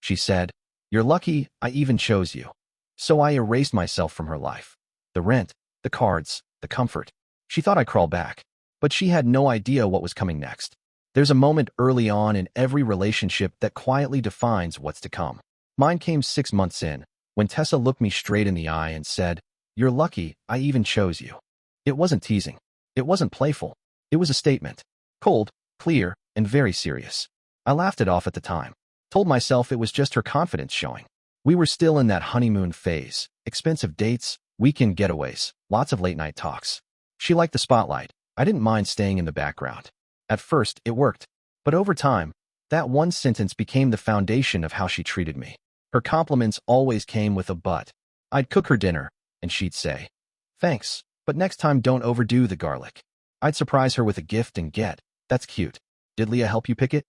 She said, "You're lucky I even chose you." So I erased myself from her life. The rent, the cards, the comfort. She thought I'd crawl back, but she had no idea what was coming next. There's a moment early on in every relationship that quietly defines what's to come. Mine came 6 months in, when Tessa looked me straight in the eye and said, "You're lucky I even chose you." It wasn't teasing. It wasn't playful. It was a statement. Cold, clear, and very serious. I laughed it off at the time. Told myself it was just her confidence showing. We were still in that honeymoon phase. Expensive dates, weekend getaways, lots of late-night talks. She liked the spotlight. I didn't mind staying in the background. At first, it worked. But over time, that one sentence became the foundation of how she treated me. Her compliments always came with a but. I'd cook her dinner, and she'd say, "Thanks, but next time don't overdo the garlic." I'd surprise her with a gift and get, "That's cute. Did Leah help you pick it?"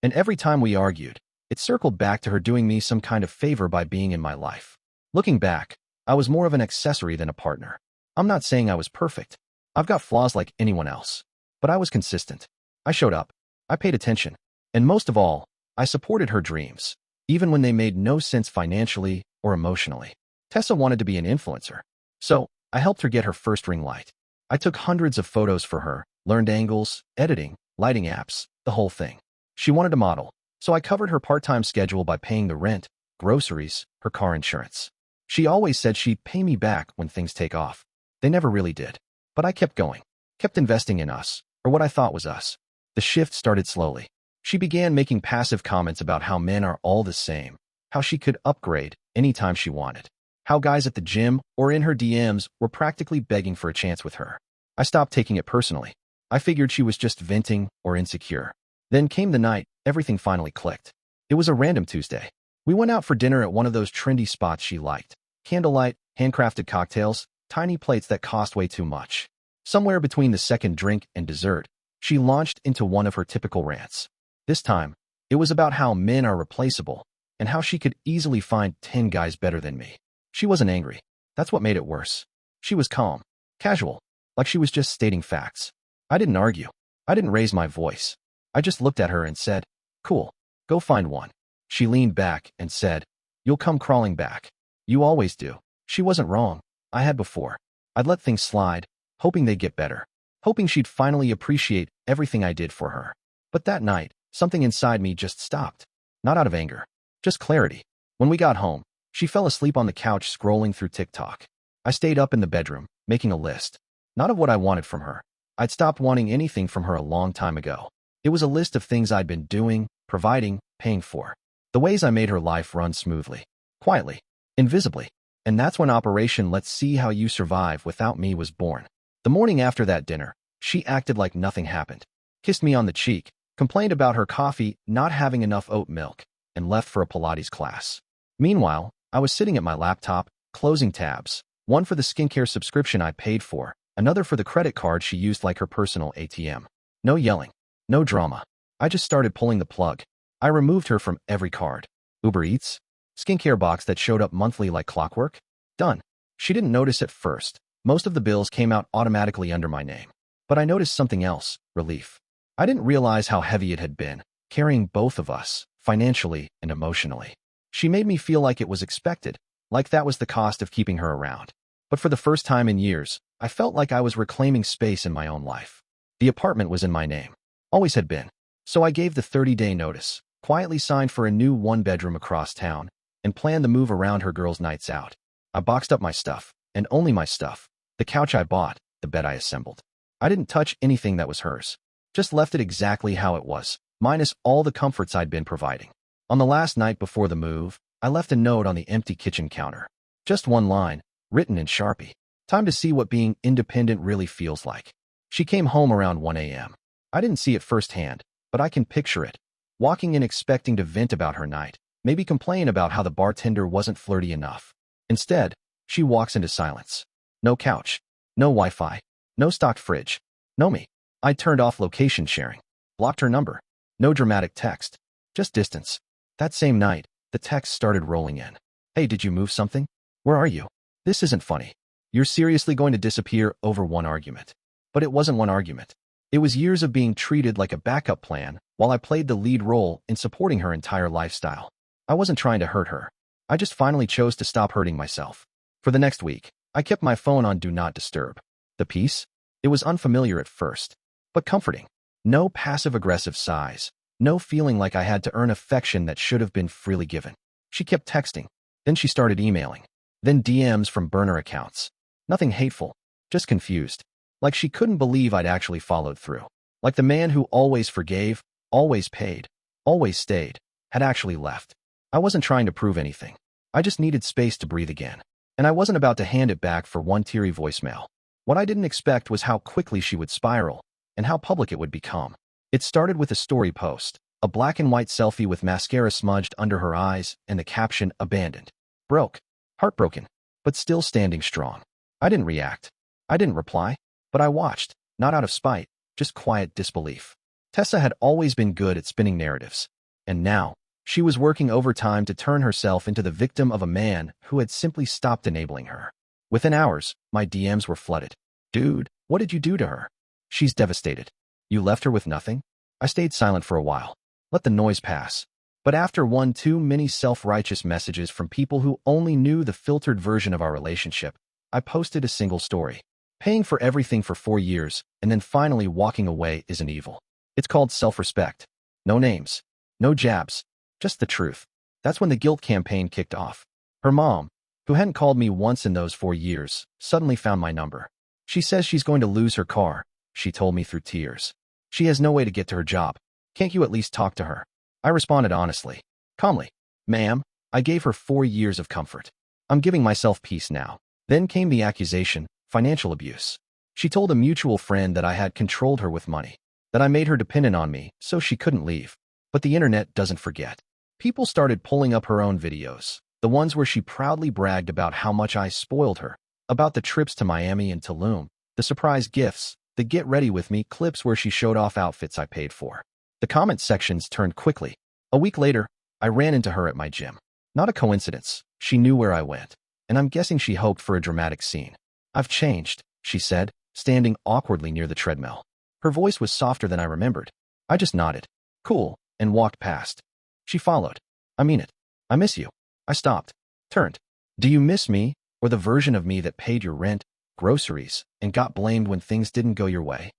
And every time we argued, it circled back to her doing me some kind of favor by being in my life. Looking back, I was more of an accessory than a partner. I'm not saying I was perfect. I've got flaws like anyone else. But I was consistent. I showed up. I paid attention. And most of all, I supported her dreams, even when they made no sense financially or emotionally. Tessa wanted to be an influencer. So, I helped her get her first ring light. I took hundreds of photos for her, learned angles, editing, lighting apps, the whole thing. She wanted a model, so I covered her part-time schedule by paying the rent, groceries, her car insurance. She always said she'd pay me back when things take off. They never really did. But I kept going, kept investing in us, or what I thought was us. The shift started slowly. She began making passive comments about how men are all the same, how she could upgrade anytime she wanted, how guys at the gym or in her DMs were practically begging for a chance with her. I stopped taking it personally. I figured she was just venting or insecure. Then came the night everything finally clicked. It was a random Tuesday. We went out for dinner at one of those trendy spots she liked. Candlelight, handcrafted cocktails, tiny plates that cost way too much. Somewhere between the second drink and dessert, she launched into one of her typical rants. This time, it was about how men are replaceable and how she could easily find 10 guys better than me. She wasn't angry. That's what made it worse. She was calm, casual, like she was just stating facts. I didn't argue. I didn't raise my voice. I just looked at her and said, "Cool, go find one." She leaned back and said, "You'll come crawling back. You always do." She wasn't wrong. I had before. I'd let things slide, hoping they'd get better, hoping she'd finally appreciate everything I did for her. But that night, something inside me just stopped. Not out of anger, just clarity. When we got home, she fell asleep on the couch scrolling through TikTok. I stayed up in the bedroom, making a list. Not of what I wanted from her. I'd stopped wanting anything from her a long time ago. It was a list of things I'd been doing, providing, paying for. The ways I made her life run smoothly, quietly, invisibly. And that's when Operation Let's See How You Survive Without Me was born. The morning after that dinner, she acted like nothing happened, kissed me on the cheek, complained about her coffee not having enough oat milk, and left for a Pilates class. Meanwhile, I was sitting at my laptop, closing tabs, one for the skincare subscription I paid for, another for the credit card she used like her personal ATM. No yelling, no drama. I just started pulling the plug. I removed her from every card. Uber Eats, skincare box that showed up monthly like clockwork. Done. She didn't notice at first. Most of the bills came out automatically under my name. But I noticed something else, relief. I didn't realize how heavy it had been, carrying both of us, financially and emotionally. She made me feel like it was expected, like that was the cost of keeping her around. But for the first time in years, I felt like I was reclaiming space in my own life. The apartment was in my name. Always had been. So I gave the 30-day notice, quietly signed for a new one-bedroom across town, and planned the move around her girls' nights out. I boxed up my stuff, and only my stuff. The couch I bought, the bed I assembled. I didn't touch anything that was hers. Just left it exactly how it was, minus all the comforts I'd been providing. On the last night before the move, I left a note on the empty kitchen counter. Just one line, written in Sharpie. Time to see what being independent really feels like. She came home around 1 a.m. I didn't see it firsthand, but I can picture it. Walking in expecting to vent about her night, maybe complain about how the bartender wasn't flirty enough. Instead, she walks into silence. No couch, no Wi-Fi, no stocked fridge, no me. I turned off location sharing, blocked her number. No dramatic text, just distance. That same night, the text started rolling in. "Hey, did you move something? Where are you? This isn't funny. You're seriously going to disappear over one argument." But it wasn't one argument. It was years of being treated like a backup plan while I played the lead role in supporting her entire lifestyle. I wasn't trying to hurt her. I just finally chose to stop hurting myself. For the next week, I kept my phone on Do Not Disturb. The peace? It was unfamiliar at first, but comforting. No passive-aggressive sighs. No feeling like I had to earn affection that should have been freely given. She kept texting. Then she started emailing. Then DMs from burner accounts. Nothing hateful, just confused. Like she couldn't believe I'd actually followed through. Like the man who always forgave, always paid, always stayed, had actually left. I wasn't trying to prove anything. I just needed space to breathe again. And I wasn't about to hand it back for one teary voicemail. What I didn't expect was how quickly she would spiral, and how public it would become. It started with a story post, a black and white selfie with mascara smudged under her eyes, and the caption, "Abandoned." Broke. Heartbroken, but still standing strong. I didn't react. I didn't reply, but I watched, not out of spite, just quiet disbelief. Tessa had always been good at spinning narratives, and now, she was working overtime to turn herself into the victim of a man who had simply stopped enabling her. Within hours, my DMs were flooded. "Dude, what did you do to her? She's devastated. You left her with nothing?" I stayed silent for a while. Let the noise pass. But after too many self-righteous messages from people who only knew the filtered version of our relationship, I posted a single story. Paying for everything for 4 years, and then finally walking away isn't evil. It's called self-respect. No names. No jabs. Just the truth. That's when the guilt campaign kicked off. Her mom, who hadn't called me once in those 4 years, suddenly found my number. She says she's going to lose her car, she told me through tears. She has no way to get to her job. Can't you at least talk to her? I responded honestly, calmly. "Ma'am, I gave her 4 years of comfort. I'm giving myself peace now." Then came the accusation, financial abuse. She told a mutual friend that I had controlled her with money, that I made her dependent on me so she couldn't leave. But the internet doesn't forget. People started pulling up her own videos, the ones where she proudly bragged about how much I spoiled her, about the trips to Miami and Tulum, the surprise gifts, the get ready with me clips where she showed off outfits I paid for. The comment sections turned quickly. A week later, I ran into her at my gym. Not a coincidence. She knew where I went, and I'm guessing she hoped for a dramatic scene. "I've changed," she said, standing awkwardly near the treadmill. Her voice was softer than I remembered. I just nodded. "Cool," and walked past. She followed. "I mean it. I miss you." I stopped. Turned. "Do you miss me, or the version of me that paid your rent, groceries, and got blamed when things didn't go your way?"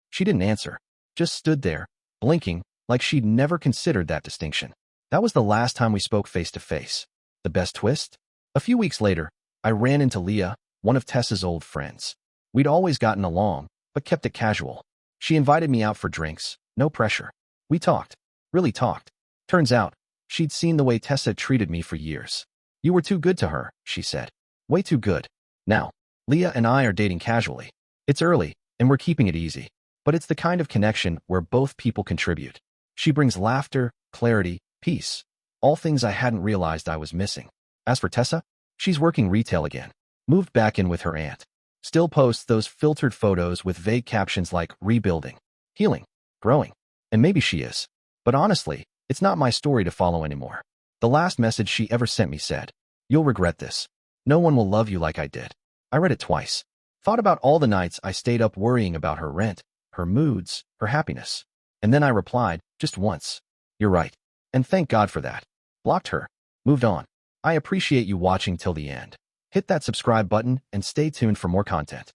She didn't answer. Just stood there, blinking, like she'd never considered that distinction. That was the last time we spoke face to face. The best twist? A few weeks later, I ran into Leah, one of Tessa's old friends. We'd always gotten along, but kept it casual. She invited me out for drinks, no pressure. We talked. Really talked. Turns out, she'd seen the way Tessa treated me for years. "You were too good to her," she said. "Way too good." Now, Leah and I are dating casually. It's early, and we're keeping it easy. But it's the kind of connection where both people contribute. She brings laughter, clarity, peace. All things I hadn't realized I was missing. As for Tessa, she's working retail again. Moved back in with her aunt. Still posts those filtered photos with vague captions like rebuilding, healing, growing. And maybe she is. But honestly, it's not my story to follow anymore. The last message she ever sent me said, "You'll regret this. No one will love you like I did." I read it twice. Thought about all the nights I stayed up worrying about her rent, her moods, her happiness. And then I replied, just once, "You're right." And thank God for that. Blocked her. Moved on. I appreciate you watching till the end. Hit that subscribe button and stay tuned for more content.